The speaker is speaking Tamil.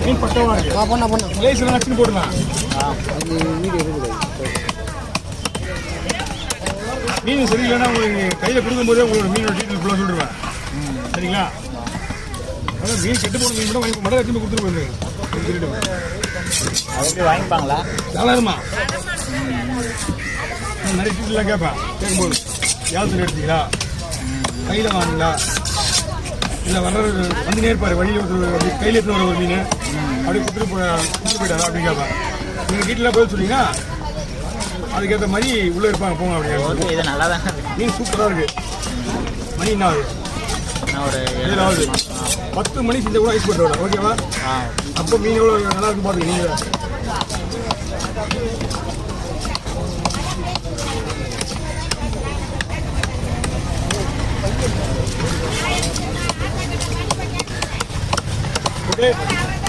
மீன் பக்கமாக இருக்கு. பண்ண லேஸ்லாம் வச்சுன்னு போடலாம். அது வீடியோ இருக்குது. மீன் சரியில்லைன்னா உங்களுக்கு கையில் கொடுக்கும்போதே உங்களோட மீனோட டீட்டெயில் ஃபுல்லாக சொல்லிடுவேன். சரிங்களா? அதான் மீன் கெட்டு போன மீன் கூட வாங்கி மட்டும் வச்சு கொடுத்துட்டு போயிருங்க. அது எப்படி வாங்கிப்பாங்களா? தாராளமா நிறைய டீட்டெயிலாக கேட்பேன். கேட்கும்போது யாத்திரை எடுத்தீங்களா, கையில் வாங்கிங்களா, இல்லை வர்றது வந்து நேர்ப்பாரு வழியில் ஒருத்தர் கையில் எடுத்து வர ஒரு மீன் அப்படியே கொடுத்துட்டு போயிட்டாரா அப்படின்னு கேட்பேன். நீங்கள் டீட்டெயிலாக போய் சொன்னீங்கன்னா அதுக்கேற்ற மாதிரி உள்ளே இருப்பாங்க. போங்க அப்படின்னு. இது நல்லா தான் மீன் சூப்பராக இருக்குது. மணி என்ன ஆகுது? ஒரு 7 ஆகுது. 10 மணி செஞ்ச கூட ஐஸ் போட்டு விட. ஓகேவா? அப்போ மீன் எவ்வளோ நல்லா இருக்கும் பார்த்துக்க நீங்கள். ஓகே.